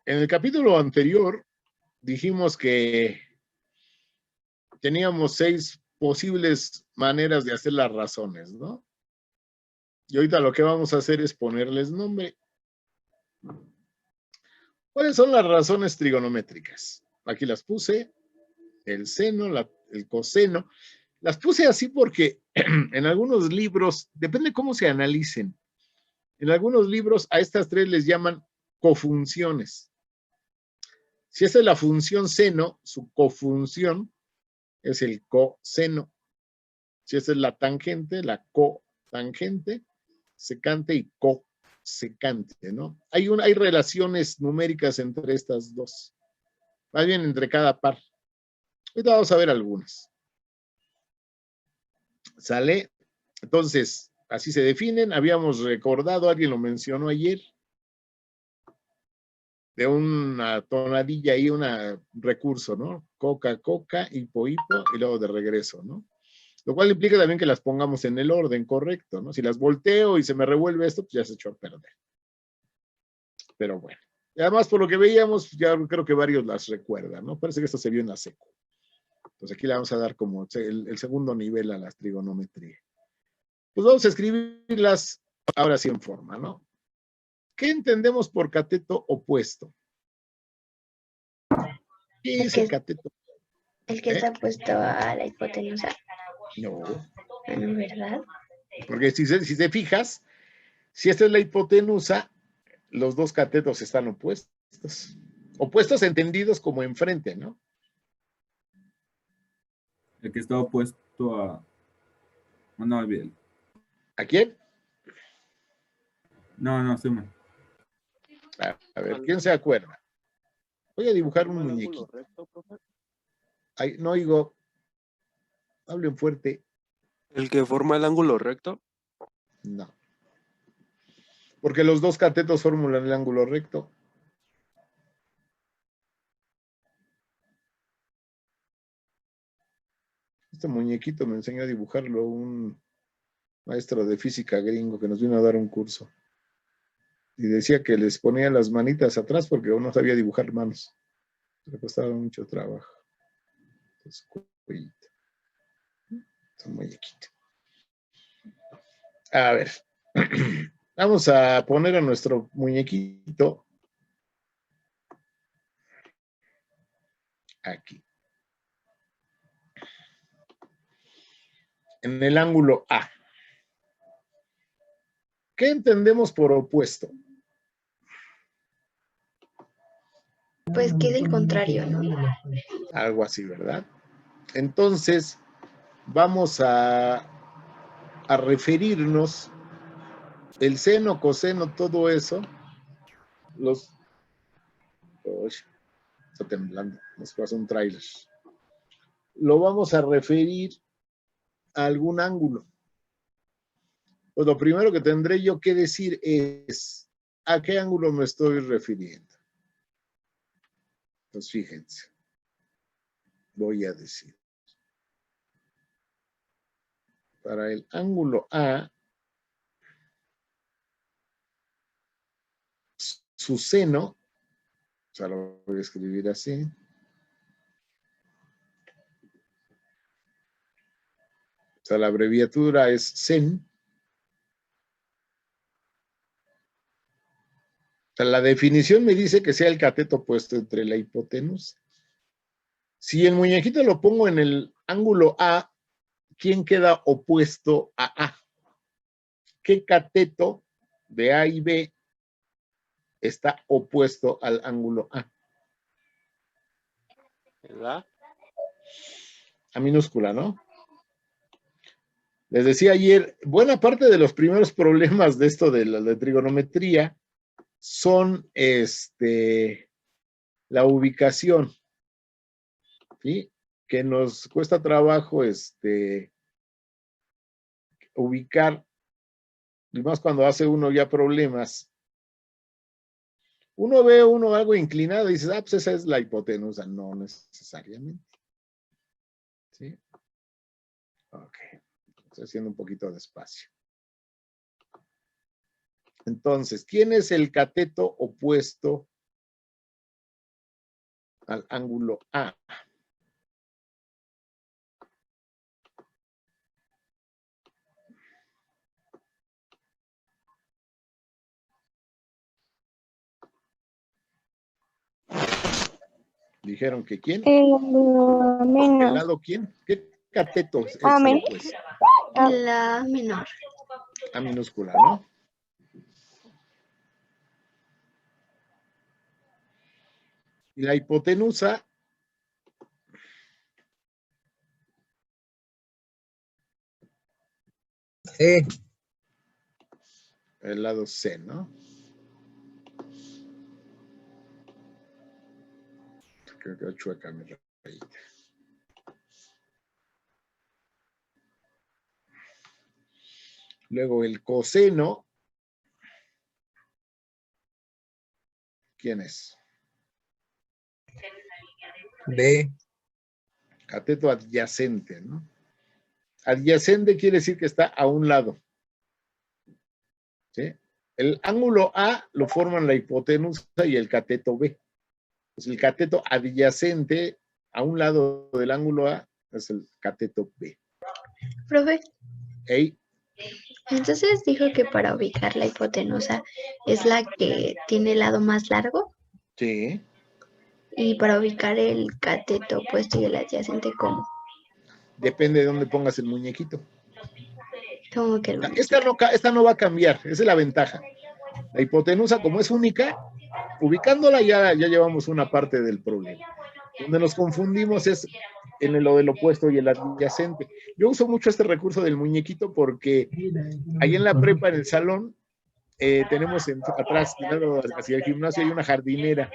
En el capítulo anterior dijimos que teníamos 6 posibles maneras de hacer las razones, ¿no? Y ahorita lo que vamos a hacer es ponerles nombre. ¿Cuáles son las razones trigonométricas? Aquí las puse, el seno, el coseno. Las puse así porque en algunos libros, depende cómo se analicen, en algunos libros a estas 3 les llaman cofunciones. Si esta es la función seno, su cofunción es el coseno. Si esta es la tangente, la cotangente, secante y cosecante, ¿no? Hay relaciones numéricas entre estas dos. Más bien entre cada par. Ahorita vamos a ver algunas. ¿Sale? Entonces, así se definen. Habíamos recordado, alguien lo mencionó ayer, de una tonadilla ahí, un recurso, ¿no? Coca, coca, hipo, hipo, y luego de regreso, ¿no? Lo cual implica también que las pongamos en el orden correcto, ¿no? Si las volteo y se me revuelve esto, pues ya se echó a perder. Pero bueno. Y además, por lo que veíamos, ya creo que varios las recuerdan, ¿no? Parece que esto se vio en la secu. Entonces aquí le vamos a dar como el segundo nivel a la trigonometría. Pues vamos a escribirlas ahora sí en forma, ¿no? ¿Qué entendemos por cateto opuesto? ¿Qué es el cateto? El que está puesto a la hipotenusa. No. No, ¿verdad? Porque si te fijas, si esta es la hipotenusa, los dos catetos están opuestos. Opuestos entendidos como enfrente, ¿no? El que está opuesto a... No, bien. ¿A quién? No, sí, man. A ver, ¿quién se acuerda? Voy a dibujar un muñequito. Recto, profe. Ay, no oigo. Hablen fuerte. ¿El que forma el ángulo recto? No. Porque los dos catetos formulan el ángulo recto. Este muñequito me enseñó a dibujarlo un maestro de física gringo que nos vino a dar un curso. Y decía que les ponía las manitas atrás porque uno no sabía dibujar manos. Le costaba mucho trabajo. Entonces, cuellito. Es un muñequito. A ver. Vamos a poner a nuestro muñequito aquí. En el ángulo A. ¿Qué entendemos por opuesto? Pues que del contrario, ¿no? Algo así, ¿verdad? Entonces, vamos a referirnos el seno, coseno, todo eso. Uy, está temblando, nos pasa un tráiler. Lo vamos a referir a algún ángulo. Pues lo primero que tendré yo que decir es ¿a qué ángulo me estoy refiriendo? Pues fíjense, voy a decir. Para el ángulo A, su seno, o sea, lo voy a escribir así. O sea, la abreviatura es sen. O sea, la definición me dice que sea el cateto opuesto entre la hipotenusa. Si el muñequito lo pongo en el ángulo A, ¿quién queda opuesto a A? ¿Qué cateto de A y B está opuesto al ángulo A? ¿Verdad? A minúscula, ¿no? Les decía ayer, buena parte de los primeros problemas de esto de la trigonometría son la ubicación, ¿sí? Que nos cuesta trabajo ubicar, y más cuando hace uno ya problemas. Uno ve algo inclinado y dices, pues esa es la hipotenusa. No necesariamente. ¿Sí? Ok. Estoy haciendo un poquito de espacio. Entonces, ¿quién es el cateto opuesto al ángulo A. Dijeron que ¿quién? ¿El Menos. lado quién? ¿Qué cateto es A ese, menor. pues? La menor. A minúscula, ¿no? Y la hipotenusa C. el lado C, ¿no? Creo que chueca mi rayita. Luego el coseno. ¿Quién es? B. Cateto adyacente, ¿no? Adyacente quiere decir que está a un lado. ¿Sí? El ángulo A lo forman la hipotenusa y el cateto B. Pues el cateto adyacente a un lado del ángulo A es el cateto B. Profe, Ey, entonces dijo que para ubicar la hipotenusa es la que tiene el lado más largo sí. y para ubicar el cateto opuesto y el adyacente, ¿cómo? Depende de dónde pongas el muñequito. Como que el Esta no va a cambiar, esa es la ventaja. La hipotenusa, como es única, ubicándola ya llevamos una parte del problema. Donde nos confundimos es en lo del opuesto y el adyacente. Yo uso mucho este recurso del muñequito porque ahí en la prepa, en el salón, tenemos atrás, hacia el gimnasio, hay una jardinera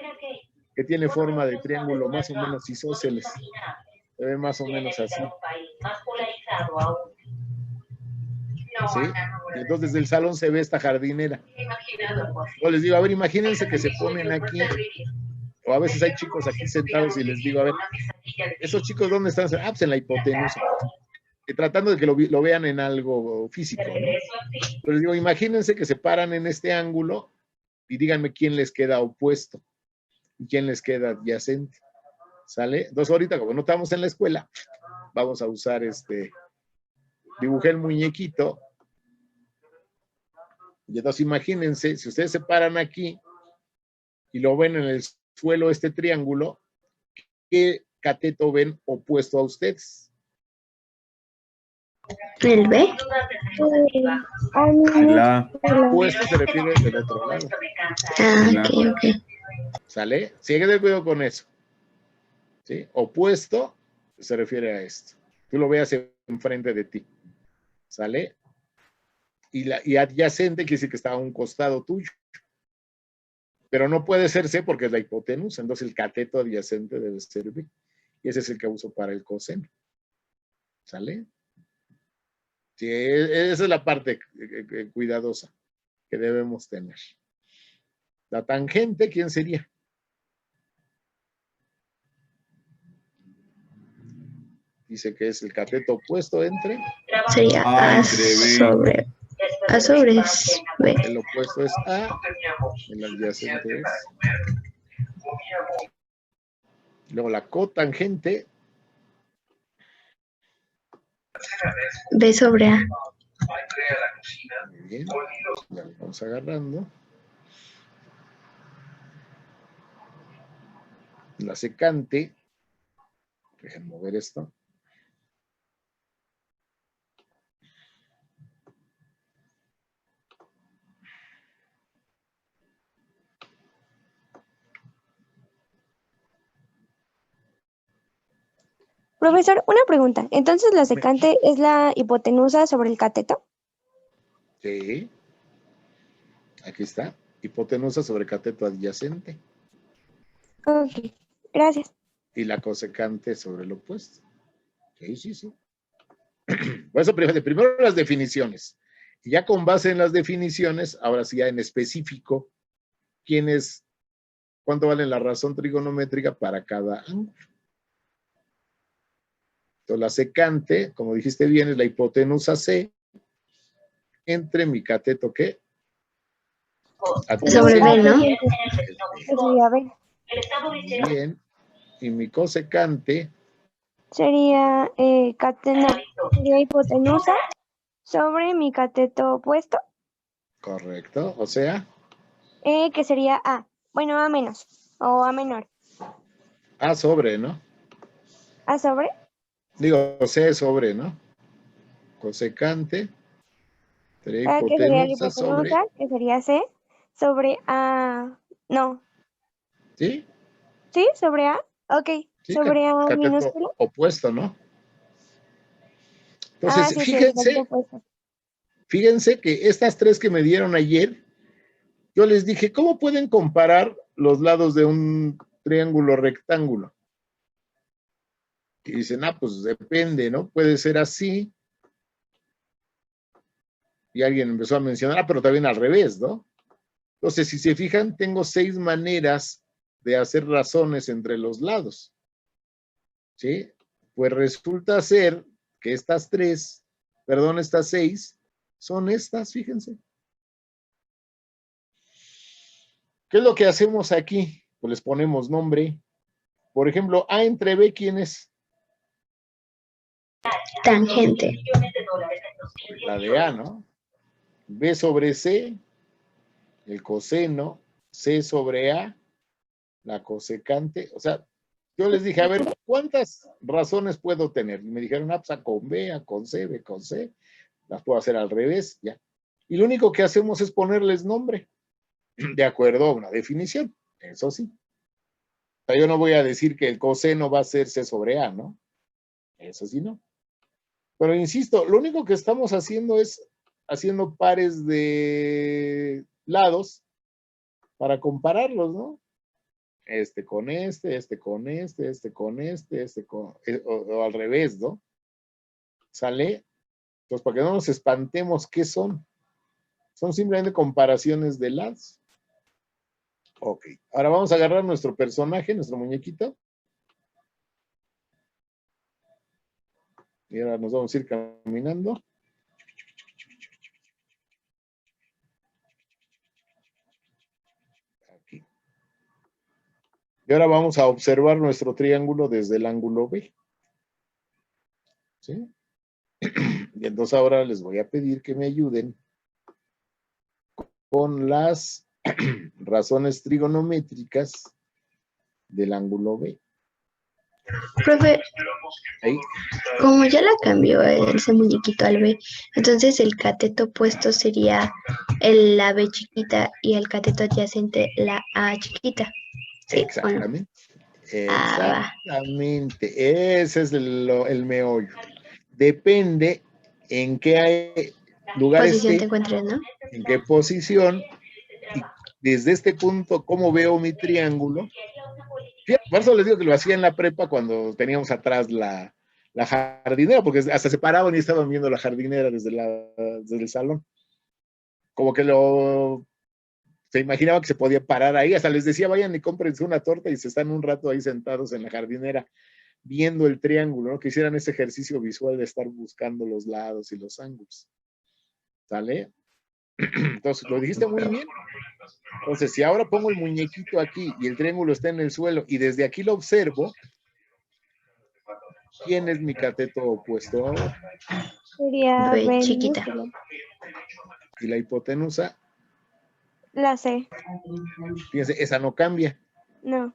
que tiene forma de triángulo más o menos isósceles. Se ve más o menos así. ¿Sí? Y entonces desde el salón se ve esta jardinera. Yo les digo, a ver, imagínense que se ponen aquí, o a veces hay chicos aquí sentados y les digo, a ver, ¿esos chicos dónde están? Ah, pues en la hipotenusa. Y tratando de que lo vean en algo físico, ¿no? Pero les digo, imagínense que se paran en este ángulo y díganme quién les queda opuesto y quién les queda adyacente. ¿Sale? Entonces ahorita, como no estamos en la escuela, vamos a usar dibujé el muñequito. Y entonces imagínense, si ustedes se paran aquí y lo ven en el suelo este triángulo, ¿qué cateto ven opuesto a ustedes? ¿El B? El A. Opuesto se refiere del otro lado. Ah, El A. ok. ¿Sale? Sí, que tener cuidado con eso. ¿Sí? Opuesto se refiere a esto. Tú lo veas enfrente de ti. ¿Sale? Y adyacente quiere decir que está a un costado tuyo. Pero no puede ser C porque es la hipotenusa. Entonces el cateto adyacente debe ser B. Y ese es el que uso para el coseno. ¿Sale? Sí, esa es la parte cuidadosa que debemos tener. La tangente, ¿quién sería? Dice que es el cateto opuesto entre. Sería A A entre B. sobre B. El opuesto es A, el adyacente es. Luego la cotangente. B sobre A. Muy bien. Ya lo vamos agarrando. La secante. Dejen mover esto. Profesor, una pregunta. Entonces, ¿la secante es la hipotenusa sobre el cateto? Sí. Aquí está. Hipotenusa sobre cateto adyacente. Ok, gracias. Y la cosecante sobre el opuesto. Sí. Por eso primero las definiciones. Y ya con base en las definiciones, ahora sí ya en específico, cuánto vale la razón trigonométrica para cada ángulo. Entonces la secante, como dijiste bien, es la hipotenusa C entre mi cateto, ¿qué? Sobre B, ¿no? Sería B. Bien. y mi cosecante, Sería, sería hipotenusa sobre mi cateto opuesto, correcto, o sea, que sería A. Bueno, A menos o A menor. A sobre, ¿no? A sobre. Digo, C sobre, ¿no? Cosecante, sería Que sería la hipotenusa sobre, hipotenusa, que sería C, sobre A. No, ¿sí? ¿sí? Sobre A. Ok, Sí, sobre A cateto minúsculo. opuesto, ¿no? Ah, Entonces, sí, sí, el cateto opuesto. fíjense que estas tres que me dieron ayer, yo les dije, ¿cómo pueden comparar los lados de un triángulo rectángulo? Y dicen, pues depende, ¿no? Puede ser así. Y alguien empezó a mencionar, pero también al revés, ¿no? Entonces, si se fijan, tengo 6 maneras de hacer razones entre los lados. ¿Sí? Pues resulta ser que estas 6, son estas, fíjense. ¿Qué es lo que hacemos aquí? Pues les ponemos nombre. Por ejemplo, A entre B, ¿quién es? Tangente. La de A, ¿no? B sobre C, el coseno, C sobre A, la cosecante. O sea, yo les dije, a ver, ¿cuántas razones puedo tener? Y me dijeron, pues A con B, A con C, B con C. Las puedo hacer al revés, ya. Y lo único que hacemos es ponerles nombre, de acuerdo a una definición. Eso sí. O sea, yo no voy a decir que el coseno va a ser C sobre A, ¿no? Eso sí, no. Pero insisto, lo único que estamos haciendo es haciendo pares de lados para compararlos, ¿no? Este con este con este con este con... o al revés, ¿no? ¿Sale? Entonces, para que no nos espantemos, ¿qué son? Son simplemente comparaciones de lados. Ok, ahora vamos a agarrar nuestro personaje, nuestro muñequito. Y ahora nos vamos a ir caminando. Aquí. Y ahora vamos a observar nuestro triángulo desde el ángulo B. ¿Sí? Y entonces ahora les voy a pedir que me ayuden con las razones trigonométricas del ángulo B. Profe, Ahí. como ya la cambió ese muñequito al B, entonces el cateto opuesto sería la B chiquita y el cateto adyacente la A chiquita. ¿Sí o no? Exactamente. Ah, Exactamente. Ese es el meollo. Depende en qué lugar posición te esté, encuentres, ¿no? en qué posición, y desde este punto, cómo veo mi triángulo. Fíjate, por eso les digo que lo hacía en la prepa cuando teníamos atrás la jardinera, porque hasta se paraban y estaban viendo la jardinera desde el salón. Como que se imaginaba que se podía parar ahí, hasta les decía, vayan y cómprense una torta y se están un rato ahí sentados en la jardinera viendo el triángulo, ¿no? Que hicieran ese ejercicio visual de estar buscando los lados y los ángulos. ¿Sale? Entonces, lo dijiste muy bien. Entonces, si ahora pongo el muñequito aquí y el triángulo está en el suelo y desde aquí lo observo, ¿quién es mi cateto opuesto ahora? Sería B B chiquita. minúsculo. Y la hipotenusa, La C. fíjense, esa no cambia. No.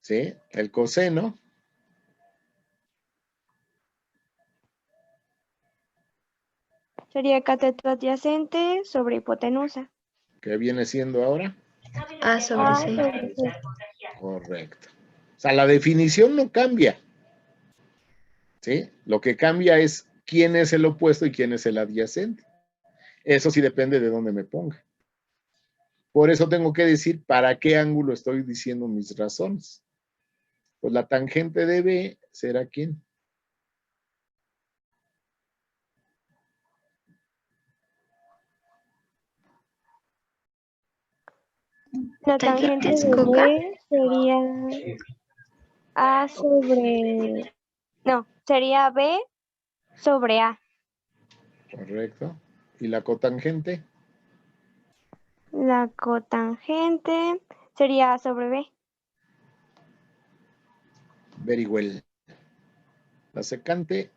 ¿Sí? El coseno, Sería cateto adyacente sobre hipotenusa. que viene siendo ahora, A sobre A C. sobre C. correcto. O sea, la definición no cambia. ¿Sí? Lo que cambia es quién es el opuesto y quién es el adyacente. Eso sí depende de dónde me ponga. Por eso tengo que decir para qué ángulo estoy diciendo mis razones. Pues la tangente de B será ¿quién? La ¿Tangente tangente es de con K? B sería A sobre... No, sería B sobre A. Correcto. ¿Y la cotangente? La cotangente sería A sobre B. Very well. La secante.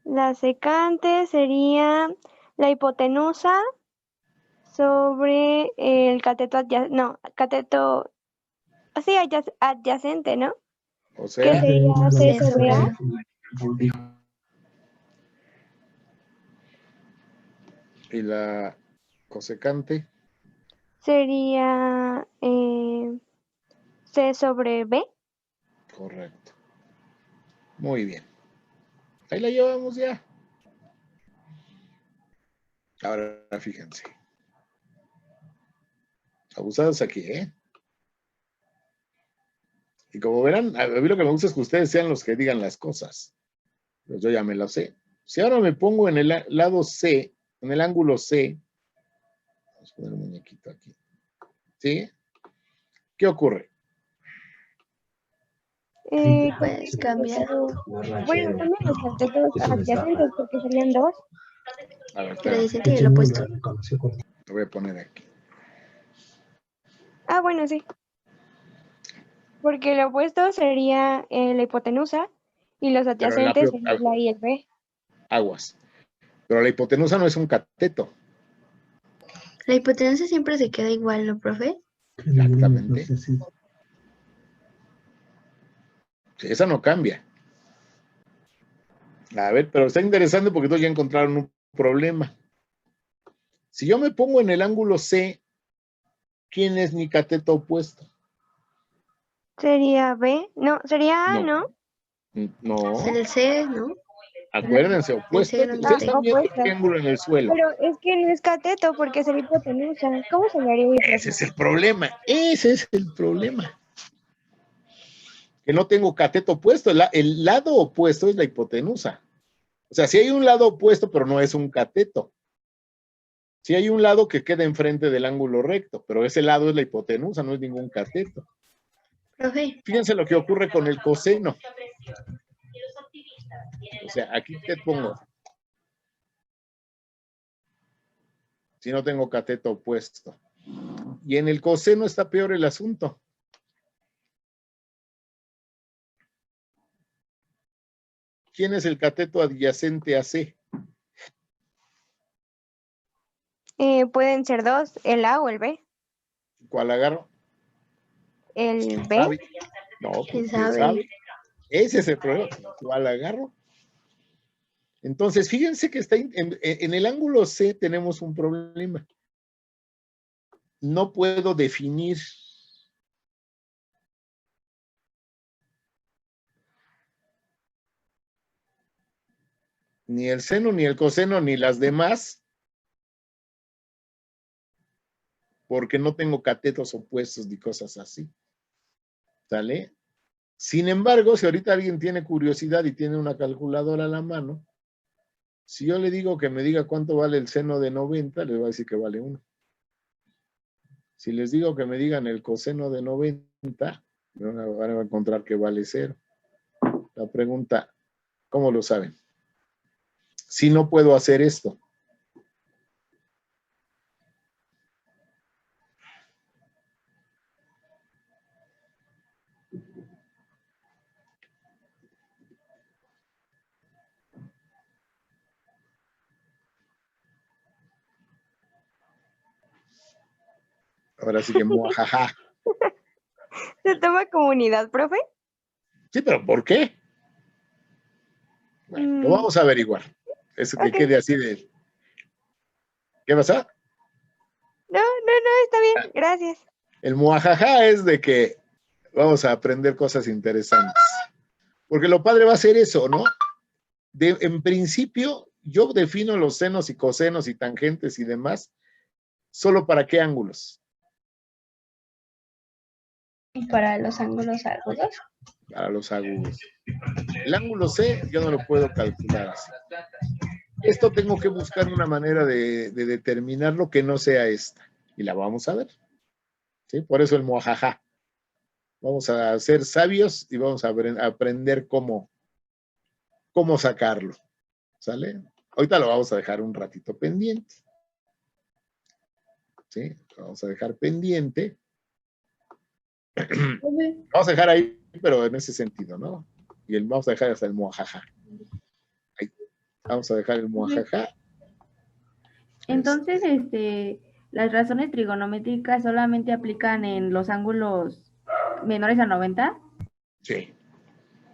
La secante sería la hipotenusa sobre el cateto adyacente, no, cateto, sí, adyacente, ¿no? O Que sea, sería C sobre A. y la cosecante. Sería C sobre B. Correcto. Muy bien. Ahí la llevamos ya. Ahora fíjense. Abusados aquí, ¿eh? Y como verán, a mí lo que me gusta es que ustedes sean los que digan las cosas. Pues yo ya me lo sé. Si ahora me pongo en el lado C, en el ángulo C, vamos a poner un muñequito aquí. ¿Sí? ¿Qué ocurre? Puedes cambiar. Bueno, también los catetos adyacentes porque serían 2. A ver, El espérame, adyacente y el opuesto. lo voy a poner aquí. Ah, bueno, sí. Porque el opuesto sería la hipotenusa y los Pero la adyacentes serían la I y el B. aguas. Pero la hipotenusa no es un cateto. La hipotenusa siempre se queda igual, ¿no, profe? Exactamente. Sí, esa no cambia. A ver, pero está interesante porque todos ya encontraron un problema. Si yo me pongo en el ángulo C, ¿quién es mi cateto opuesto? Sería B. No, sería A, ¿no? No. El C, ¿no? Acuérdense, opuesto. C Ustedes están viendo un opuesto. triángulo en el suelo. Pero es que no es cateto porque sería hipotenusa. ¿Cómo se le haría ahí, Ese profe? es el problema. Ese es el problema. Que no tengo cateto opuesto. El lado opuesto es la hipotenusa. O sea, si hay un lado opuesto, pero no es un cateto. Si hay un lado que queda enfrente del ángulo recto, pero ese lado es la hipotenusa, no es ningún cateto. Profe. Fíjense lo que ocurre con el coseno. O sea, aquí te pongo. Si no tengo cateto opuesto. Y en el coseno está peor el asunto. ¿Quién es el cateto adyacente a C? Pueden ser 2, el A o el B. ¿Cuál agarro? El B. ¿Sabe? No, pues ¿Quién quién sabe? sabe. Ese es el problema. ¿Cuál agarro? Entonces, fíjense que está en el ángulo C tenemos un problema. No puedo definir. Ni el seno, ni el coseno, ni las demás, porque no tengo catetos opuestos ni cosas así. ¿Sale? Sin embargo, si ahorita alguien tiene curiosidad y tiene una calculadora a la mano, si yo le digo que me diga cuánto vale el seno de 90, les voy a decir que vale 1. Si les digo que me digan el coseno de 90, van a encontrar que vale 0. La pregunta, ¿cómo lo saben? Si no puedo hacer esto. Ahora sí que muajaja. ¿Se toma comunidad, profe? Sí, pero ¿por qué? Bueno, lo vamos a averiguar. Eso que Ok. quede así de... ¿Qué pasa? No, está bien. Gracias. El muajaja es de que vamos a aprender cosas interesantes. Porque lo padre va a ser eso, ¿no? En principio, yo defino los senos y cosenos y tangentes y demás, ¿solo para qué ángulos? ¿Y para los ángulos agudos? Para los agudos. El ángulo C yo no lo puedo calcular así. Esto tengo que buscar una manera de determinarlo que no sea esta. Y la vamos a ver. ¿Sí? Por eso el muajaja. Vamos a ser sabios y vamos a aprender cómo sacarlo. ¿Sale? Ahorita lo vamos a dejar un ratito pendiente. ¿Sí? Lo vamos a dejar pendiente. Vamos a dejar ahí pero en ese sentido, ¿no? Y vamos a dejar hasta el muajaja. Ahí. Vamos a dejar el muajaja. Entonces, las razones trigonométricas solamente aplican en los ángulos menores a 90. Sí.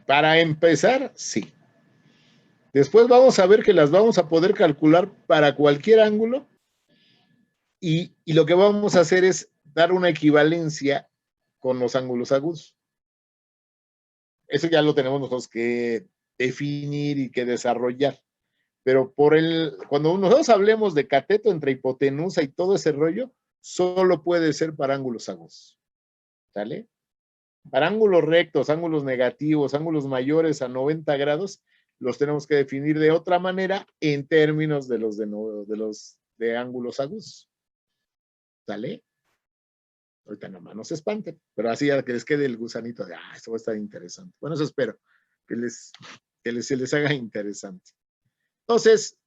Para empezar, sí. Después vamos a ver que las vamos a poder calcular para cualquier ángulo y lo que vamos a hacer es dar una equivalencia con los ángulos agudos. Eso ya lo tenemos nosotros que definir y que desarrollar. Pero cuando nosotros hablemos de cateto entre hipotenusa y todo ese rollo, solo puede ser para ángulos agudos. ¿Sale? Para ángulos rectos, ángulos negativos, ángulos mayores a 90 grados, los tenemos que definir de otra manera en términos de los de ángulos agudos. ¿Sale? Ahorita nomás no se espanten, pero así ya que les quede el gusanito de, esto va a estar interesante. Bueno, eso espero, se les haga interesante. Entonces,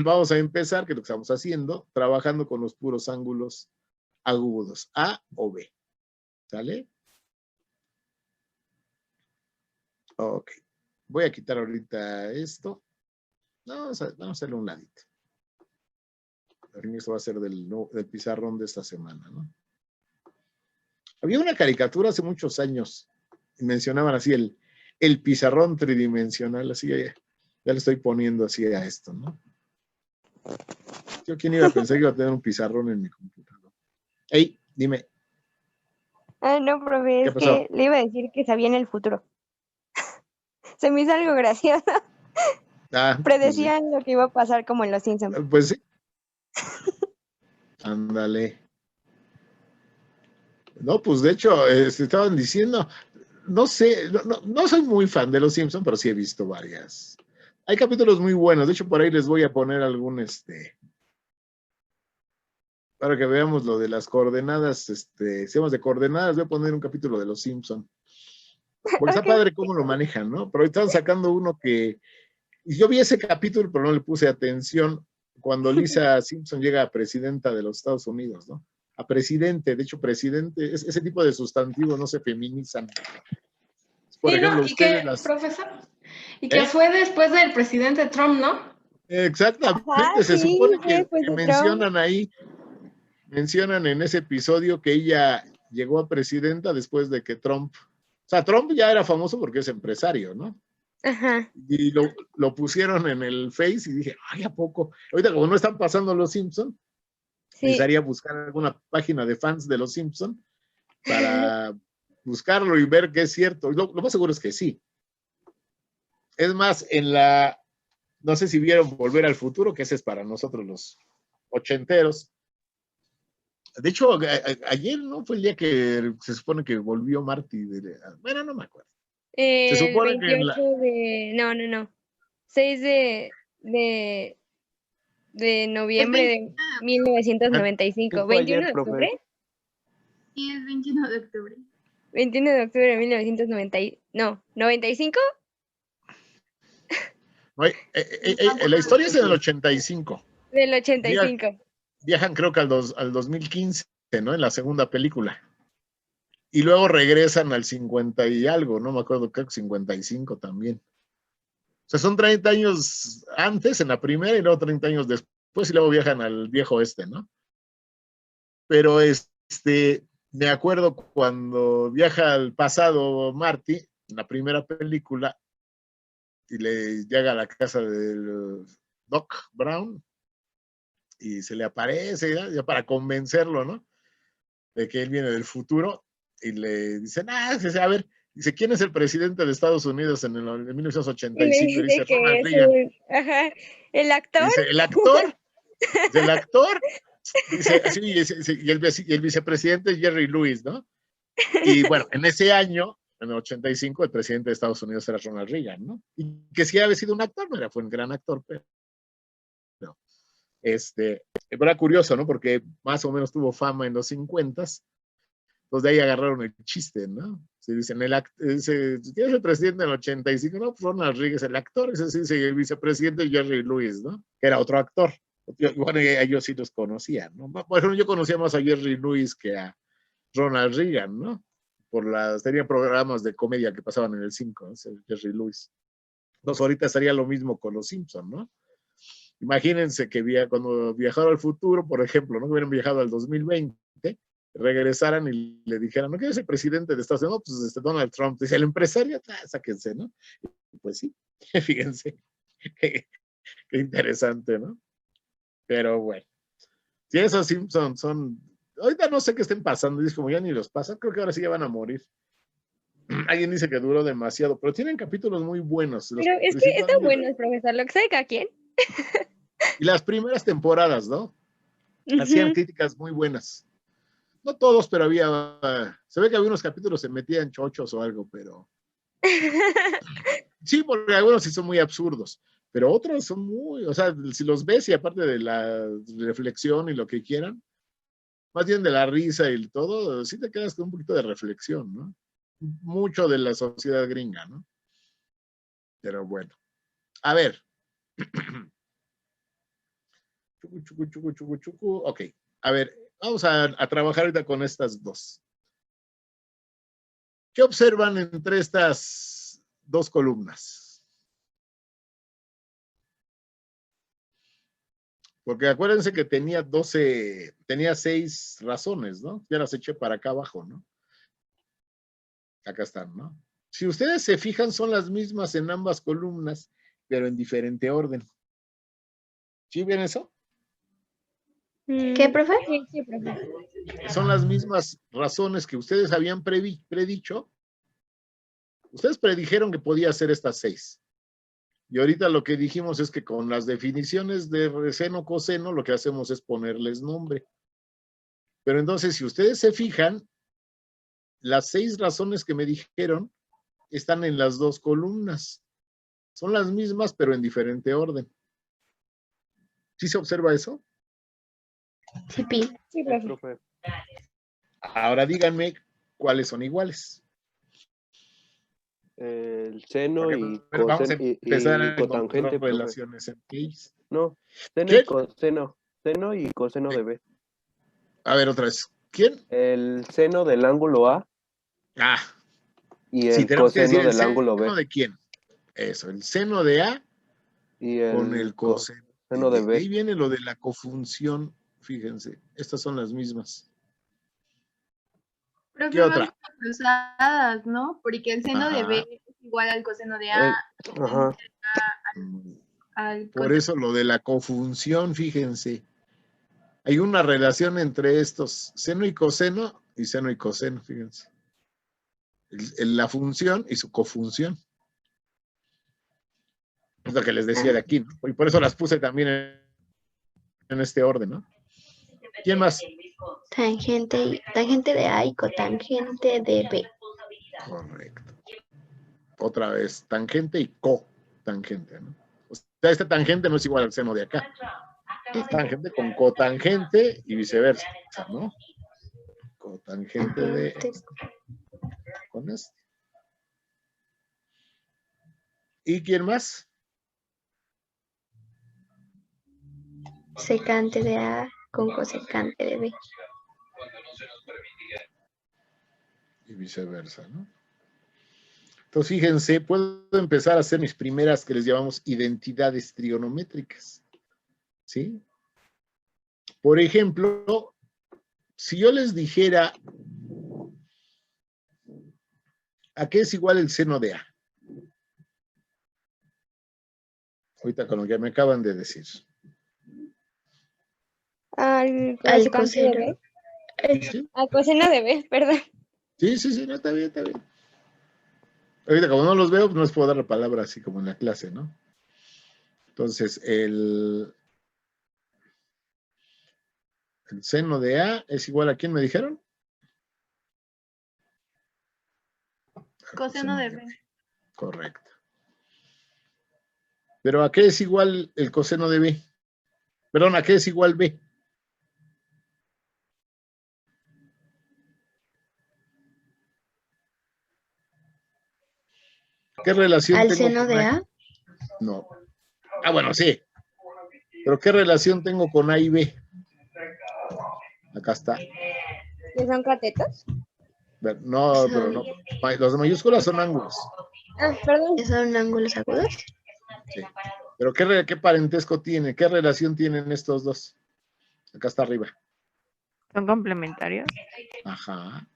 vamos a empezar, que es lo que estamos haciendo, trabajando con los puros ángulos agudos, A o B. ¿Sale? Ok. Voy a quitar ahorita esto. Vamos a hacerle un ladito. Esto va a ser del pizarrón de esta semana, ¿no? Había una caricatura hace muchos años y mencionaban así el pizarrón tridimensional, así ya le estoy poniendo así a esto, ¿no? Yo quién iba a pensar que iba a tener un pizarrón en mi computador. Ey, dime. No, profe, ¿Qué es pasó? que le iba a decir que sabía en el futuro. Se me hizo algo gracioso. Predecían lo que iba a pasar como en Los Simpsons. Pues sí. Ándale. No, pues de hecho, estaban diciendo, no sé, no soy muy fan de Los Simpsons, pero sí he visto varias. Hay capítulos muy buenos, de hecho por ahí les voy a poner algún, para que veamos lo de las coordenadas, sistemas de coordenadas, voy a poner un capítulo de Los Simpsons. Porque está padre cómo lo manejan, ¿no? Pero ahí están sacando uno que, y yo vi ese capítulo, pero no le puse atención, cuando Lisa Simpson llega a presidenta de los Estados Unidos, ¿no? A presidente, de hecho presidente, ese tipo de sustantivos no se feminizan. Por ejemplo, no, profesor, y que fue después del presidente Trump, ¿no? Exactamente, se supone que mencionan ahí, mencionan en ese episodio que ella llegó a presidenta después de que Trump, o sea, Trump ya era famoso porque es empresario, ¿no? Ajá. Y lo pusieron en el Face y dije, ay, ¿a poco? Ahorita como no están pasando Los Simpson, necesitaría buscar alguna página de fans de Los Simpson para buscarlo y ver que es cierto. Lo más seguro es que sí. Es más, no sé si vieron Volver al Futuro, que ese es para nosotros los ochenteros. De hecho, ayer, ¿no? Fue el día que se supone que volvió Marty. Bueno, no me acuerdo. Se supone 28 No. 6 de noviembre de 1995. ¿21 de octubre? Sí, es 21 de octubre. 21 de octubre de 1990. No, ¿95? La historia es del 85. Del 85. Viajan creo que al 2015, ¿no? En la segunda película. Y luego regresan al 50 y algo, no me acuerdo, creo que 55 también. O sea, son 30 años antes en la primera y luego 30 años después y luego viajan al viejo ¿no? Pero me acuerdo cuando viaja al pasado Marty, en la primera película, y le llega a la casa del Doc Brown y se le aparece ya para convencerlo, ¿no? De que él viene del futuro y le dicen, a ver, dice, ¿quién es el presidente de Estados Unidos en 1985? Y dice que Ronald es Reagan. ¿El actor? Dice, ¿el actor? Dice, ¿el actor? Dice, sí, y el vicepresidente es Jerry Lewis, ¿no? Y bueno, en ese año, en el 85, el presidente de Estados Unidos era Ronald Reagan, ¿no? Y que sí había sido un actor, no fue un gran actor, pero era curioso, ¿no? Porque más o menos tuvo fama en los 50s. Entonces de ahí agarraron el chiste, ¿no? Se dicen, ¿quién es el presidente del 85? No, pues Ronald Reagan es el actor, ese sí, el vicepresidente Jerry Lewis, ¿no? Que era otro actor. Bueno, ellos sí los conocían, ¿no? Bueno, yo conocía más a Jerry Lewis que a Ronald Reagan, ¿no? tenía programas de comedia que pasaban en el 5, ¿no? Jerry Lewis. Entonces ahorita sería lo mismo con los Simpson, ¿no? Imagínense que cuando viajaron al futuro, por ejemplo, ¿no? Que hubieran viajado al 2020, regresaran y le dijeran, ¿no quieres ser presidente de Estados Unidos? No, pues Donald Trump. Dice, el empresario, sáquense, ¿no? Pues sí, fíjense. Qué interesante, ¿no? Pero bueno. Si esos Simpsons son... Ahorita no sé qué estén pasando, dice como ya ni los pasan, creo que ahora sí ya van a morir. Alguien dice que duró demasiado, pero tienen capítulos muy buenos. Pero es que están buenos, profesor, lo que sabe cada quien. Y las primeras temporadas, ¿no? Hacían críticas muy buenas. No todos, pero se ve que había unos capítulos se metían chochos o algo, pero... Sí, porque algunos sí son muy absurdos, pero otros son muy, o sea, si los ves y aparte de la reflexión y lo que quieran, más bien de la risa y todo, sí te quedas con un poquito de reflexión, ¿no? Mucho de la sociedad gringa, ¿no? Pero bueno. A ver. Chucu. Ok. A ver, vamos a trabajar ahorita con estas dos. ¿Qué observan entre estas dos columnas? Porque acuérdense que tenía 6 razones, ¿no? Ya las eché para acá abajo, ¿no? Acá están, ¿no? Si ustedes se fijan, son las mismas en ambas columnas, pero en diferente orden. ¿Sí ven eso? ¿Qué, profe? Sí, profe. Son las mismas razones que ustedes habían predicho. Ustedes predijeron que podía ser estas 6. Y ahorita lo que dijimos es que con las definiciones de seno, coseno, lo que hacemos es ponerles nombre. Pero entonces, si ustedes se fijan, las 6 razones que me dijeron están en las 2 columnas. Son las mismas, pero en diferente orden. ¿Sí se observa eso? Sí, Pi. Sí, profe. Ahora díganme cuáles son iguales. El seno y Vamos a empezar a cotangente, encontrar profe. relaciones entre ellos. No, seno ¿Qué? y coseno. Seno y coseno de B. A ver, otra vez. ¿Quién? El seno del ángulo A y sí, el tenemos que decir coseno el del ángulo seno B. de quién. Eso, el seno de A Y con el coseno de B. Ahí viene lo de la cofunción. Fíjense, estas son las mismas. Pero ¿Qué que otra? van cruzadas, ¿no? Porque el seno de B es igual al coseno de A. Ajá. Al Por coseno. eso lo de la cofunción, fíjense. Hay una relación entre estos, seno y coseno, fíjense. La función y su cofunción. Es lo que les decía de aquí, ¿no? Y por eso las puse también en este orden, ¿no? ¿Quién más? Tangente de A y cotangente de B. Correcto. Otra vez, tangente y cotangente, ¿no? O sea, esta tangente no es igual al seno de acá. Es tangente con cotangente y viceversa, ¿no? Cotangente de con este. ¿Y quién más? Secante de A con cosecante de B. Y viceversa, ¿no? Entonces, fíjense, puedo empezar a hacer mis primeras que les llamamos identidades trigonométricas, ¿sí? Por ejemplo, si yo les dijera, ¿a qué es igual el seno de A? Ahorita con lo que me acaban de decir. Al coseno de B. ¿Sí? Al coseno de B, perdón. Sí, no, está bien. Ahorita como no los veo, no les puedo dar la palabra así como en la clase, ¿no? Entonces, el seno de A es igual a ¿quién me dijeron? Coseno de B. Correcto. Pero ¿a qué es igual el coseno de B? Perdón, ¿a qué es igual B? ¿Qué relación ¿Al tengo seno con de A? No. Ah, bueno, sí. Pero ¿qué relación tengo con A y B? Acá está. ¿Que son catetos? No, pero no. Los de mayúsculas son ángulos. Ah, perdón. ¿Son ángulos agudos? Sí. Pero ¿qué parentesco tiene? ¿Qué relación tienen estos dos? Acá está arriba. ¿Son complementarios? Ajá.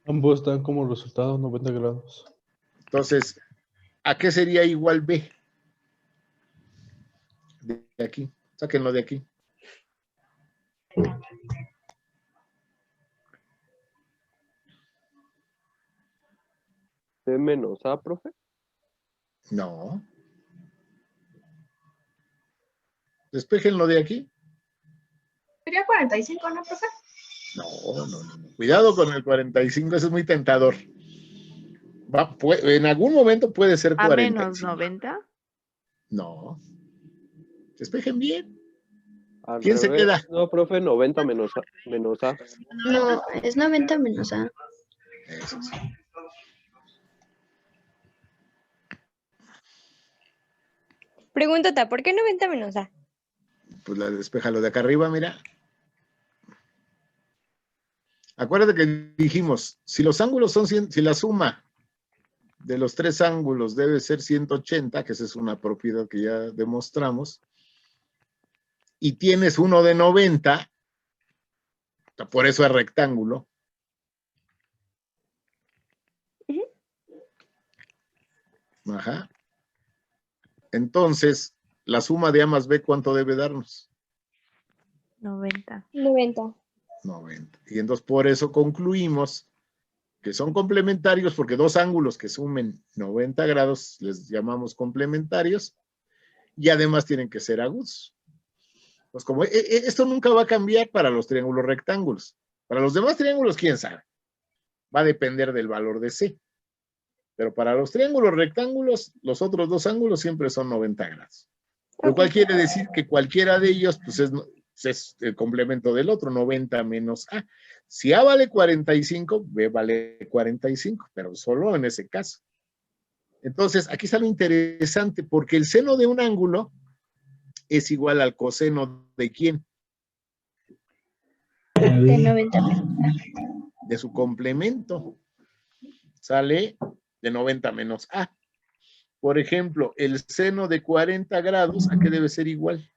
Ambos dan como resultado 90 grados. Entonces, ¿a qué sería igual B? De aquí. Sáquenlo de aquí. ¿C menos A, profe? No. Despéjenlo de aquí. Sería 45, ¿no, profe? No. Cuidado con el 45, eso es muy tentador. En algún momento puede ser ¿A 45. menos 90? No. Despejen bien. Al ¿Quién se revés. queda? No, profe, 90 menos A. No, es 90 menos A. Eso sí. Pregúntate, ¿por qué 90 menos A? Pues despéjalo de acá arriba, mira. Acuérdate que dijimos, si los ángulos son 100, si la suma de los tres ángulos debe ser 180, que esa es una propiedad que ya demostramos, y tienes uno de 90, por eso es rectángulo. Ajá. Entonces, la suma de A más B, ¿cuánto debe darnos? 90. 90. 90. Y entonces por eso concluimos que son complementarios, porque dos ángulos que sumen 90 grados les llamamos complementarios, y además tienen que ser agudos. Pues como esto nunca va a cambiar para los triángulos rectángulos. Para los demás triángulos, quién sabe. Va a depender del valor de C. Pero para los triángulos rectángulos, los otros dos ángulos siempre son 90 grados. Lo cual quiere decir que cualquiera de ellos pues es el complemento del otro, 90 menos A. Si A vale 45, B vale 45, pero solo en ese caso. Entonces, aquí está lo interesante, porque el seno de un ángulo es igual al coseno ¿de quién? De 90 menos A. De su complemento. Sale de 90 menos A. Por ejemplo, el seno de 40 grados, ¿a qué debe ser igual?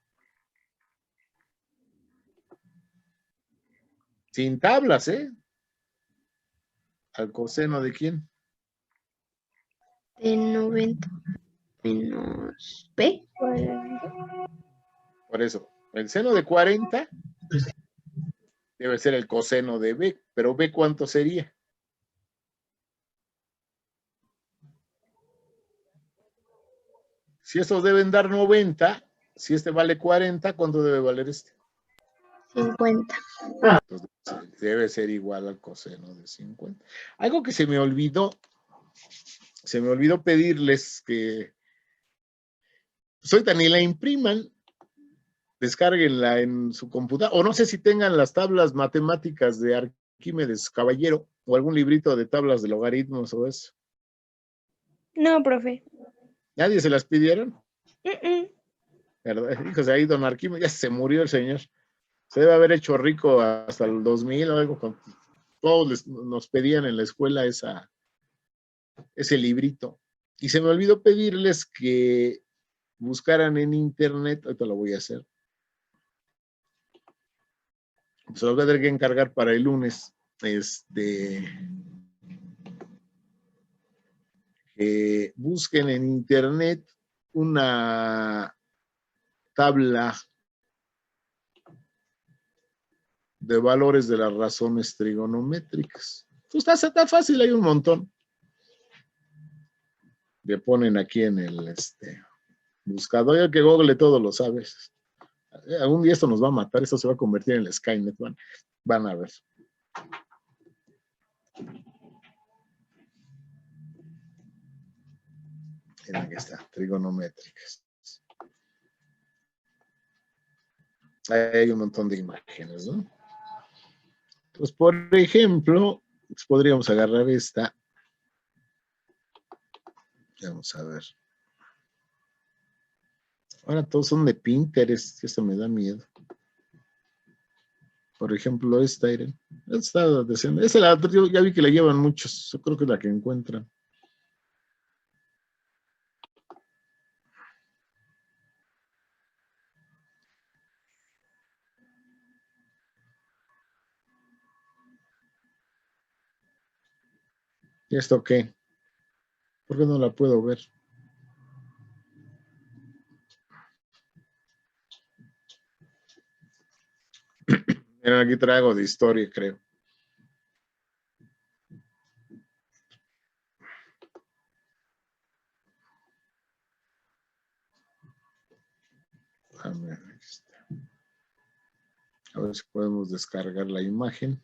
Sin tablas, ¿eh? ¿Al coseno de quién? De 90 menos B. Por eso, el seno de 40 debe ser el coseno de B, pero B ¿cuánto sería? Si estos deben dar 90, si este vale 40, ¿cuánto debe valer este? 50. Entonces, debe ser igual al coseno de 50. Algo que se me olvidó pedirles que pues ahorita ni la impriman, descárguenla en su computadora, o no sé si tengan las tablas matemáticas de Arquímedes Caballero, o algún librito de tablas de logaritmos o eso. No, profe. ¿Nadie se las pidieron? ¿Verdad? Hijos, ahí don Arquímedes, ya se murió el señor. Se debe haber hecho rico hasta el 2000 o algo. Todos nos pedían en la escuela ese librito. Y se me olvidó pedirles que buscaran en internet, ahorita lo voy a hacer. Se los voy a tener que encargar para el lunes. Busquen en internet una tabla de valores de las razones trigonométricas. Pues está fácil, hay un montón. Le ponen aquí en el buscador, ya que Google todo lo sabe. Algún día esto nos va a matar, esto se va a convertir en el Skynet, van a ver. Miren, aquí está, trigonométricas. Hay un montón de imágenes, ¿no? Pues, por ejemplo, pues podríamos agarrar esta. Vamos a ver. Ahora todos son de Pinterest, esto me da miedo. Por ejemplo, esta, Irene. Esta decente. Esa yo ya vi que la llevan muchos. Yo creo que es la que encuentran. ¿Y esto qué? ¿Por qué no la puedo ver? Miren, aquí traigo de historia, creo. A ver, aquí está. A ver si podemos descargar la imagen.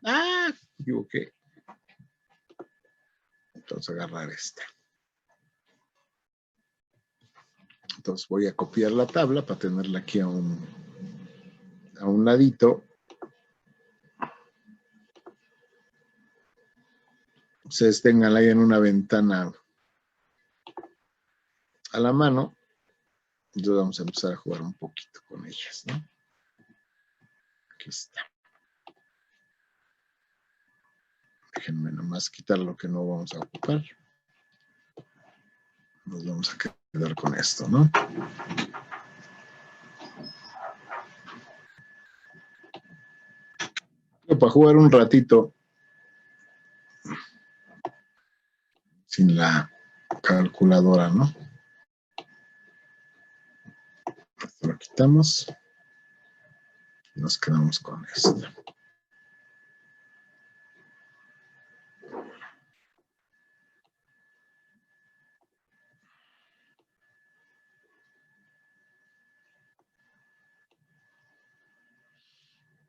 Ah, me equivoqué. Entonces agarrar esta. Entonces voy a copiar la tabla para tenerla aquí a un ladito. Ustedes tenganla ahí en una ventana a la mano. Entonces vamos a empezar a jugar un poquito con ellas, ¿no? Aquí está. Déjenme nomás quitar lo que no vamos a ocupar. Nos vamos a quedar con esto, ¿no? Para jugar un ratito sin la calculadora, ¿no? Esto lo quitamos. Nos quedamos con esto.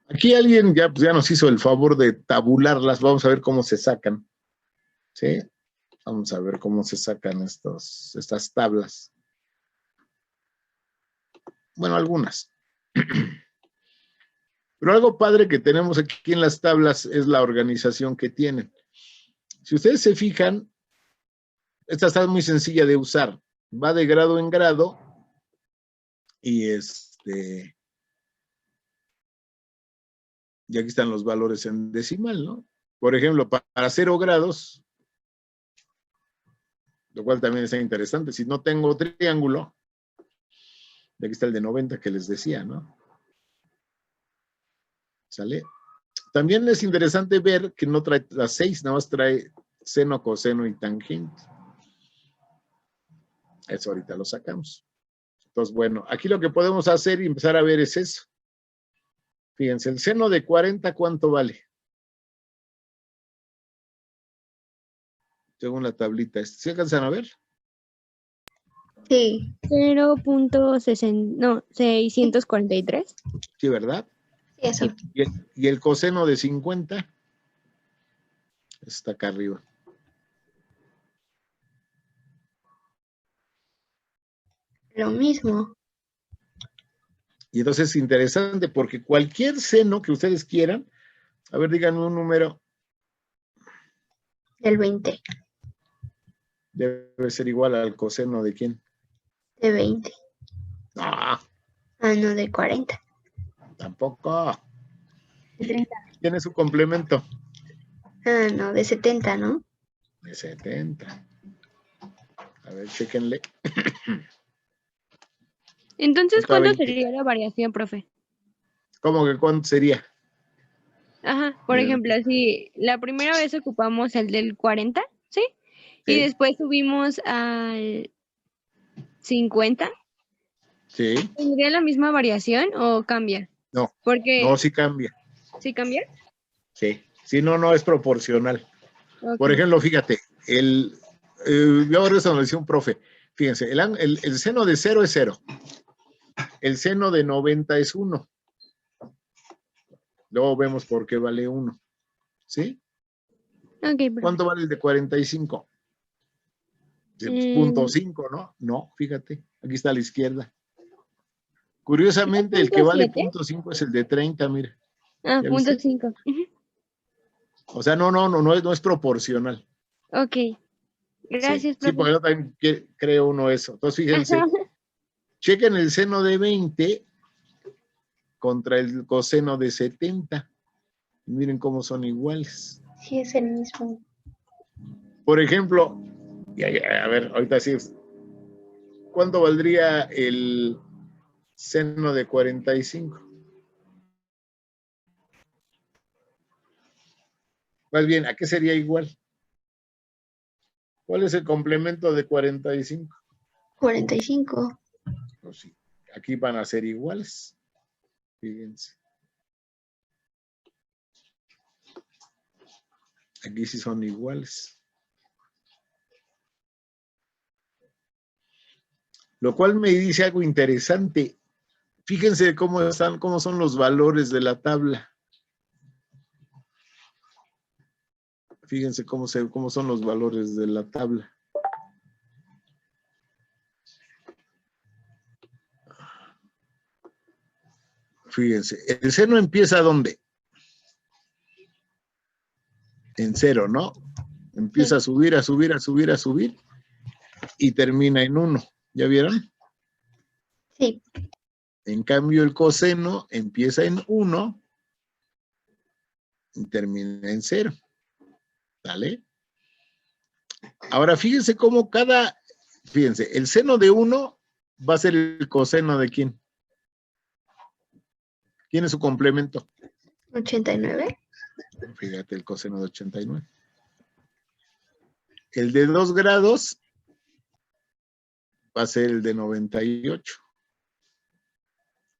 Aquí alguien ya nos hizo el favor de tabularlas. Vamos a ver cómo se sacan. ¿Sí? Vamos a ver cómo se sacan estas tablas. Bueno, algunas. Pero algo padre que tenemos aquí en las tablas es la organización que tienen. Si ustedes se fijan, esta está muy sencilla de usar. Va de grado en grado y y aquí están los valores en decimal, ¿no? Por ejemplo, para 0 grados, lo cual también está interesante. Si no tengo triángulo, aquí está el de 90 que les decía, ¿no? ¿Sale? También es interesante ver que no trae las 6, nada más trae seno, coseno y tangente. Eso ahorita lo sacamos. Entonces, bueno, aquí lo que podemos hacer y empezar a ver es eso. Fíjense, el seno de 40, ¿cuánto vale? Según la tablita. ¿Sí alcanzan a ver? Sí. 643. Sí, ¿verdad? Eso. Y el coseno de 50 está acá arriba. Lo mismo. Y entonces es interesante porque cualquier seno que ustedes quieran, a ver, díganme un número. Del 20. Debe ser igual al coseno de quién. De 20. Ah, no, de 40. Tampoco. De 30. Tiene su complemento. No, de 70, ¿no? De 70. A ver, chéquenle. Entonces, ¿cuánto sería la variación, profe? ¿Cómo que cuánto sería? Ajá, por ejemplo, si la primera vez ocupamos el del 40, ¿sí? Y después subimos al 50. Sí. ¿Tendría la misma variación o cambia? No, porque no, sí cambia. ¿Sí cambia? Sí, sí, no es proporcional. Okay. Por ejemplo, fíjate, yo ahora eso lo decía un profe, fíjense, el seno de 0 es 0, el seno de 90 es 1, luego vemos por qué vale 1, ¿sí? Okay, ¿Cuánto vale el de 45? 0.5, ¿no? No, fíjate, aquí está a la izquierda. Curiosamente, el que vale 7? 0.5 es el de 30, mira. Ah, ¿Ya punto viste? 5. O sea, no es proporcional. Ok. Sí, Gracias, sí, profe. porque yo también creo uno eso. Entonces, fíjense, Ajá. chequen el seno de 20 contra el coseno de 70. Miren cómo son iguales. Sí, es el mismo. Por ejemplo, a ver, ahorita sí, ¿cuánto valdría el seno de 45? Más bien, ¿a qué sería igual? ¿Cuál es el complemento de 45? 45. Pues sí, aquí van a ser iguales. Fíjense. Aquí sí son iguales. Lo cual me dice algo interesante. Fíjense cómo son los valores de la tabla. Fíjense cómo son los valores de la tabla. Fíjense, el seno empieza ¿dónde? En 0, ¿no? Empieza a subir, a subir, a subir, a subir y termina en 1. ¿Ya vieron? Sí. En cambio, el coseno empieza en 1 y termina en 0. ¿Vale? Ahora, fíjense cómo fíjense, el seno de 1 va a ser el coseno de ¿quién? ¿Quién es su complemento? 89. Fíjate, el coseno de 89. El de 2 grados va a ser el de 98.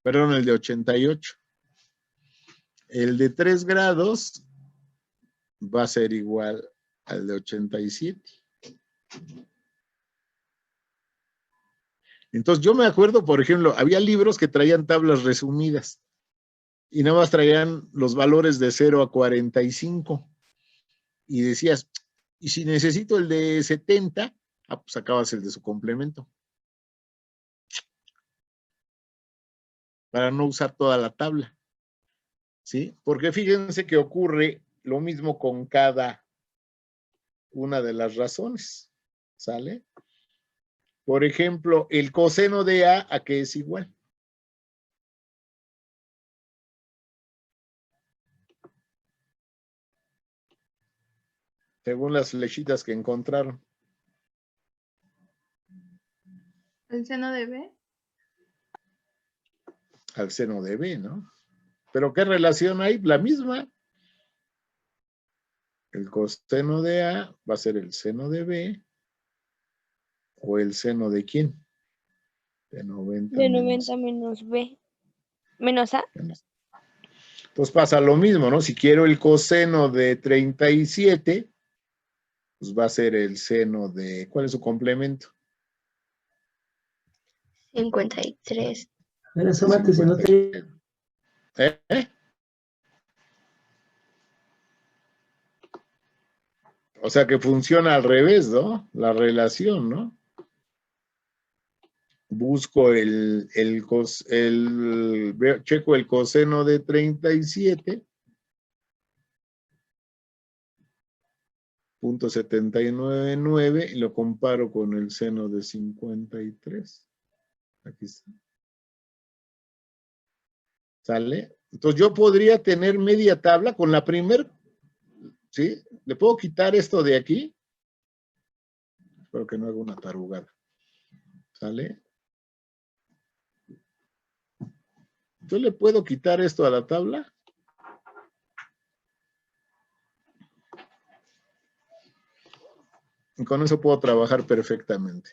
Perdón, el de 88. El de 3 grados va a ser igual al de 87. Entonces, yo me acuerdo, por ejemplo, había libros que traían tablas resumidas y nada más traían los valores de 0 a 45. Y decías, y si necesito el de 70, pues sacabas el de su complemento. Para no usar toda la tabla. ¿Sí? Porque fíjense que ocurre lo mismo con cada una de las razones. ¿Sale? Por ejemplo, el coseno de ¿a qué es igual? Según las flechitas que encontraron. ¿El seno de B? Al seno de B, ¿no? ¿Pero qué relación hay? La misma. El coseno de A va a ser el seno de B o el seno de ¿quién? De 90 De 90 menos B. Menos A. Entonces pasa lo mismo, ¿no? Si quiero el coseno de 37, pues va a ser el seno de... ¿Cuál es su complemento? 53. Bueno, asómate, se no te... O sea que funciona al revés, ¿no? La relación, ¿no? Busco checo el coseno de 37, .799 y lo comparo con el seno de 53. Aquí está. ¿Sale? Entonces yo podría tener media tabla con la primer, ¿sí? ¿Le puedo quitar esto de aquí? Espero que no haga una tarugada. ¿Sale? Yo le puedo quitar esto a la tabla. Y con eso puedo trabajar perfectamente.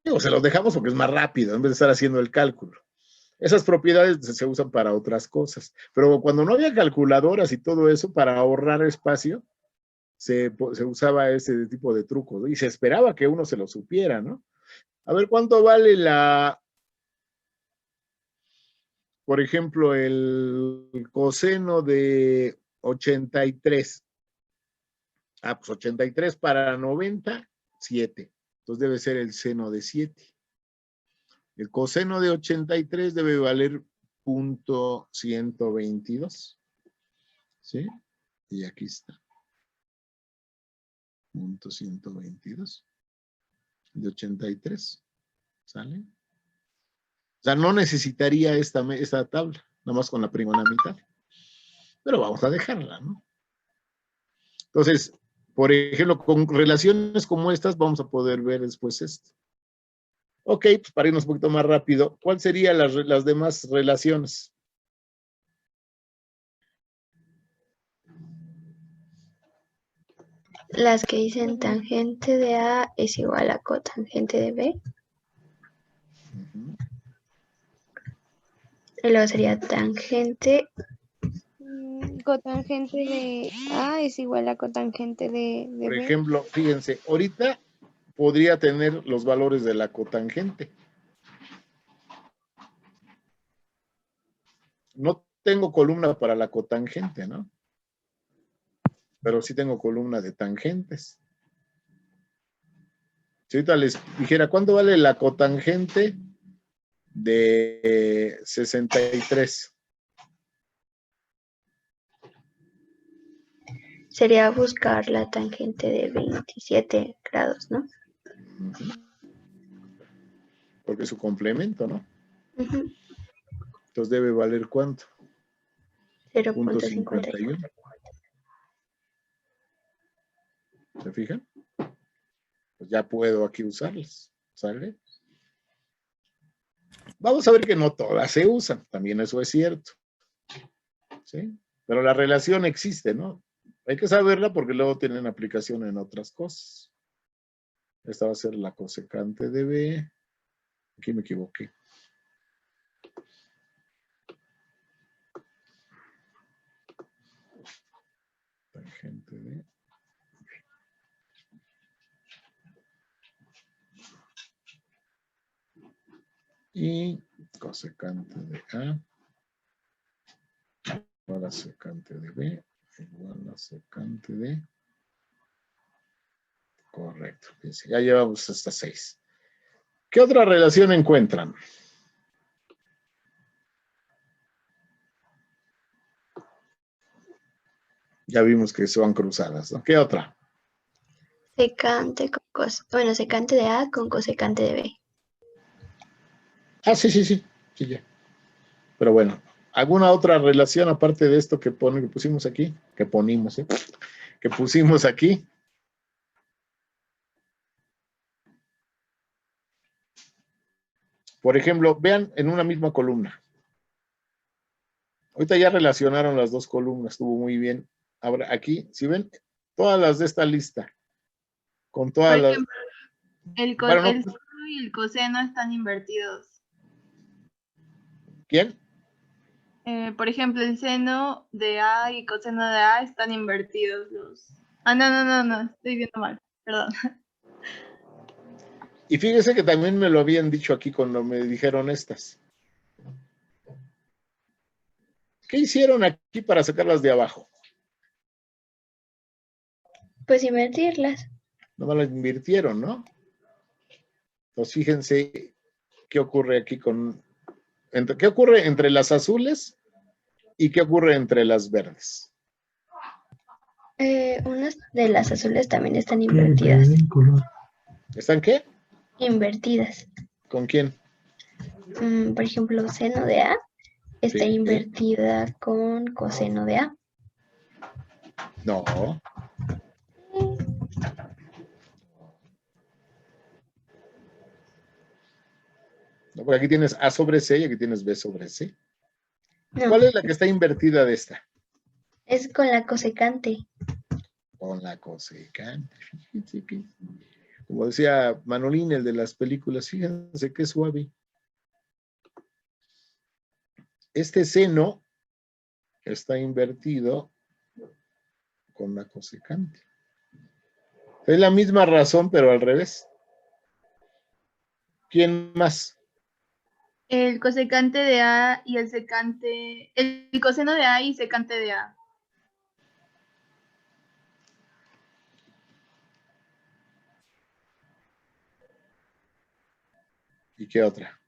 Digo, se los dejamos porque es más rápido en vez de estar haciendo el cálculo. Esas propiedades se usan para otras cosas. Pero cuando no había calculadoras y todo eso, para ahorrar espacio, se usaba ese tipo de trucos, ¿no? Y se esperaba que uno se lo supiera, ¿no? A ver, ¿cuánto vale por ejemplo, el coseno de 83? Ah, pues 83 para 90, 7. Entonces debe ser el seno de 7. El coseno de 83 debe valer .122. ¿Sí? Y aquí está. .122. De 83. ¿Sale? O sea, no necesitaría esta tabla, nada más con la primera mitad. Pero vamos a dejarla, ¿no? Entonces, por ejemplo, con relaciones como estas, vamos a poder ver después esto. Ok, pues para irnos un poquito más rápido, ¿cuáles serían las demás relaciones? Las que dicen tangente de A es igual a cotangente de B. Y luego sería tangente. Cotangente de A es igual a cotangente de Por B. ejemplo, fíjense, ahorita podría tener los valores de la cotangente. No tengo columna para la cotangente, ¿no? Pero sí tengo columna de tangentes. Si ahorita les dijera, ¿cuánto vale la cotangente de 63? Sería buscar la tangente de 27 grados, ¿no? Porque es su complemento, ¿no? Ujú. Entonces debe valer ¿cuánto? 0.51. ¿Se fijan? Pues ya puedo aquí usarlas. ¿Sale? Vamos a ver que no todas se usan. También eso es cierto. ¿Sí? Pero la relación existe, ¿no? Hay que saberla porque luego tienen aplicación en otras cosas. Esta va a ser la cosecante de B. Aquí me equivoqué. Tangente de... Y cosecante de A igual a secante de B igual a secante de... Correcto. Ya llevamos hasta 6. ¿Qué otra relación encuentran? Ya vimos que son cruzadas, ¿no? ¿Qué otra? Secante con secante de A con cosecante de B. Ah, sí, sí, sí. Sí, ya. Pero bueno, ¿alguna otra relación aparte de esto que pusimos aquí? Que ponimos, ¿eh? Que pusimos aquí. Por ejemplo, vean en una misma columna. Ahorita ya relacionaron las dos columnas, estuvo muy bien. Ahora aquí, si ven, todas las de esta lista, con todas Por las... ejemplo, el Bueno, no, seno y el coseno están invertidos. ¿quién? Por ejemplo, el seno de A y coseno de A están invertidos los... Ah, no, estoy viendo mal, perdón. Y fíjese que también me lo habían dicho aquí cuando me dijeron estas. ¿Qué hicieron aquí para sacarlas de abajo? Pues invertirlas. No las invirtieron, ¿no? Pues fíjense qué ocurre aquí ¿qué ocurre entre las azules y qué ocurre entre las verdes? Unas de las azules también están invertidas. ¿Están qué? Invertidas. ¿Con quién? Por ejemplo, seno de A está Sí. invertida con coseno de A. No. No, porque aquí tienes A sobre C y aquí tienes B sobre C. No, ¿Cuál es la que está invertida de esta? es con la cosecante. Con la cosecante. Fíjense que, como decía Manolín, el de las películas, fíjense qué suave. Este seno está invertido con la cosecante. Es la misma razón, pero al revés. ¿Quién más? El cosecante de A y el secante... El coseno de A y secante de A. ¿Y qué otra?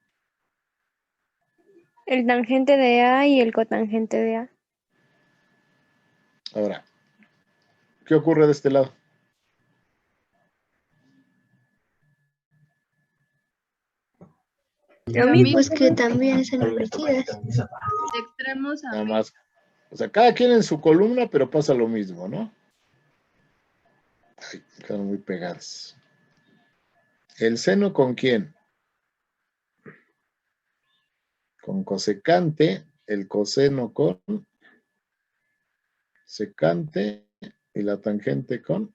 El tangente de A y el cotangente de A. Ahora, ¿qué ocurre de este lado? Lo mismo. Pues que también están invertidas. De extremos a Nada más. O sea, cada quien en su columna, pero pasa lo mismo, ¿no? Ay, quedan muy pegadas. ¿El seno con quién? Con cosecante, el coseno con secante y la tangente con...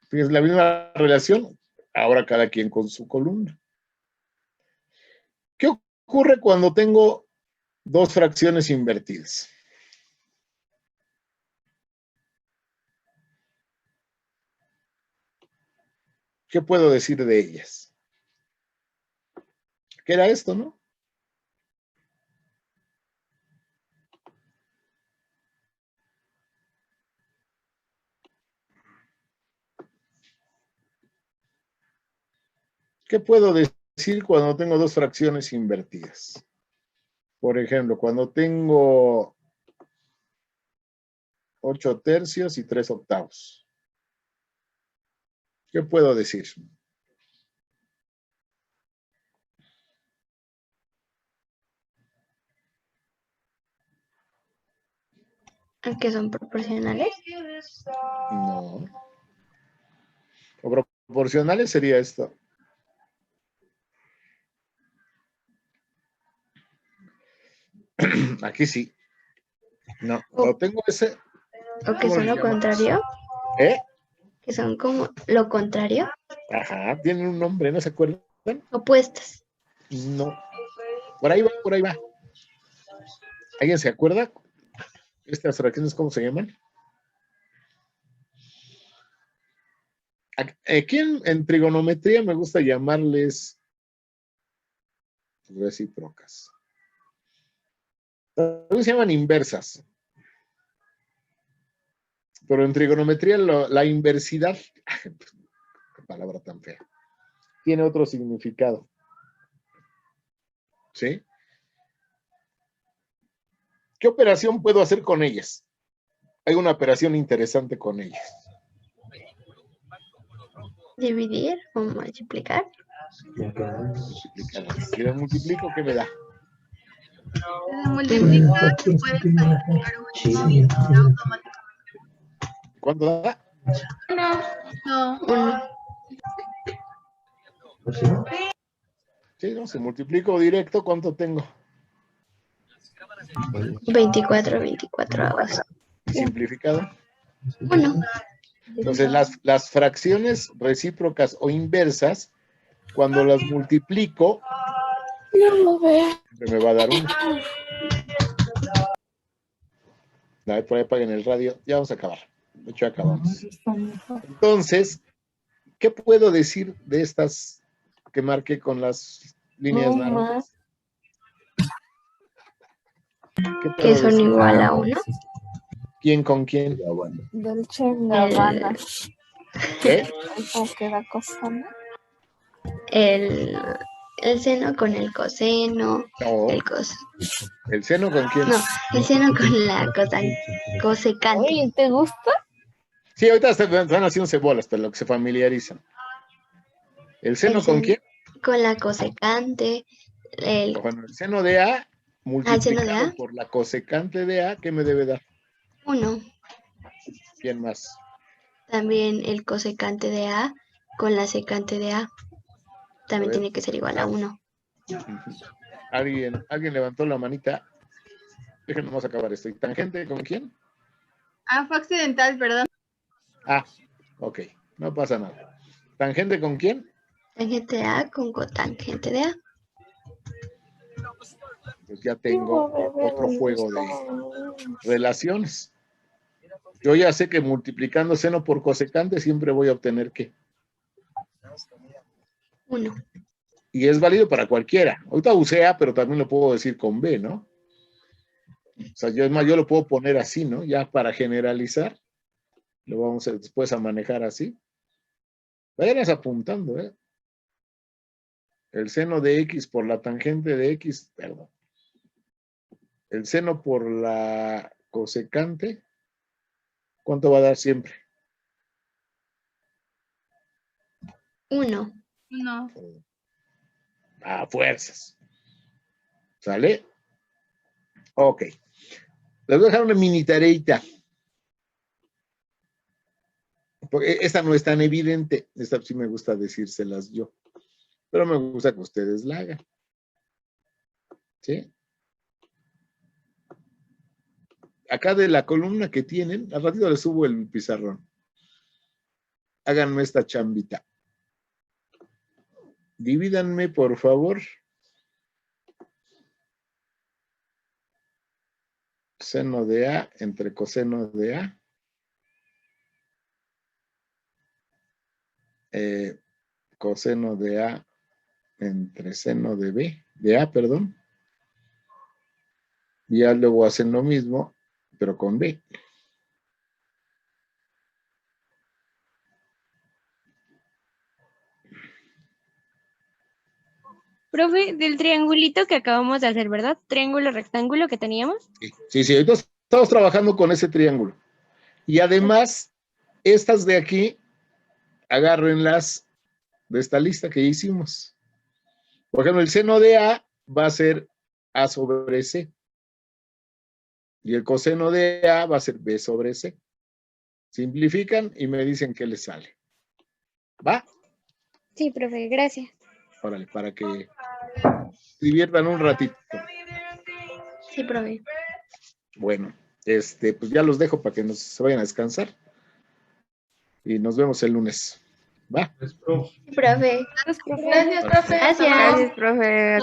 Fíjense, la misma relación, ahora cada quien con su columna. ¿Qué ocurre cuando tengo dos fracciones invertidas? ¿Qué puedo decir de ellas? ¿Qué era esto, no? ¿Qué puedo decir cuando tengo dos fracciones invertidas? Por ejemplo, cuando tengo 8 tercios y 3 octavos. ¿Qué puedo decir? ¿Que son proporcionales? No. O proporcionales sería esto. Aquí sí. No, cuando tengo ese... ¿O que son lo contrario? ¿Eh? ¿Que son como lo contrario? Ajá, tienen un nombre, ¿no se acuerdan? Opuestas. No. Por ahí va, por ahí va. ¿Alguien se acuerda? ¿Estas fracciones cómo se llaman? Aquí en trigonometría me gusta llamarles recíprocas. También se llaman inversas. Pero en trigonometría la inversidad, qué palabra tan fea, tiene otro significado. ¿Sí? ¿Qué operación puedo hacer con ellas? Hay una operación interesante con ellas. ¿Dividir o multiplicar? Multiplicar. Si las multiplico, ¿qué me da? Multiplicar, puedes calificar uno y automáticamente. ¿Cuánto da? No. Sí, no, si multiplico directo, ¿cuánto tengo? 24 avos. Simplificado. Uno. Entonces, las fracciones recíprocas o inversas, cuando las multiplico, me va a dar 1. Por ahí apaguen el radio. Ya vamos a acabar. De hecho, acabamos. Entonces, ¿qué puedo decir de estas que marqué con las líneas naranjas? Que son igual a 1. ¿Quién con quién? Dolce & Gabbana. ¿Qué? ¿Cómo queda cosano? El seno con el coseno. No. ¿El seno con quién? No, el seno con la cosecante. Oye, ¿te gusta? Sí, ahorita están haciendo bolas, pero lo que se familiarizan. ¿El seno con quién? Con la cosecante. Bueno, el seno de A multiplicado por la cosecante de A, ¿qué me debe dar? 1. ¿Quién más? También el cosecante de A con la secante de A. También tiene que ser igual a 1. ¿Alguien levantó la manita? Déjenme más acabar esto. ¿Y tangente con quién? Fue accidental, perdón. Ok. No pasa nada. ¿Tangente con quién? Tangente A con cotangente de A. Pues ya tengo otro juego de relaciones. Yo ya sé que multiplicando seno por cosecante siempre voy a obtener ¿qué? 1. Y es válido para cualquiera. Ahorita usé A, pero también lo puedo decir con B, ¿no? O sea, yo lo puedo poner así, ¿no? Ya para generalizar. Lo vamos después a manejar así. Vayan apuntando, ¿eh? El seno de X por la tangente de X, perdón. el seno por la cosecante, ¿cuánto va a dar siempre? 1. No. A fuerzas. ¿Sale? Ok. Les voy a dejar una mini tareita. Porque esta no es tan evidente. Esta sí me gusta decírselas yo. Pero me gusta que ustedes la hagan. ¿Sí? Acá de la columna que tienen, al ratito les subo el pizarrón. Háganme esta chambita. Divídanme, por favor. Seno de A entre coseno de A. Coseno de A entre seno de B, de A, perdón. Y ya luego hacen lo mismo, pero con B. Profe, del triangulito que acabamos de hacer, ¿verdad? Triángulo, rectángulo que teníamos. Sí, ahorita estamos trabajando con ese triángulo. Y además, estas de aquí, agárrenlas de esta lista que ya hicimos. Por ejemplo, el seno de A va a ser A sobre C. Y el coseno de A va a ser B sobre C. Simplifican y me dicen qué les sale. ¿Va? Sí, profe, gracias. Órale, para que se diviertan un ratito. Sí, profe. Bueno, pues ya los dejo para que se vayan a descansar. Y nos vemos el lunes. ¿Va? Profe. Gracias, profe. Gracias. Gracias, profe.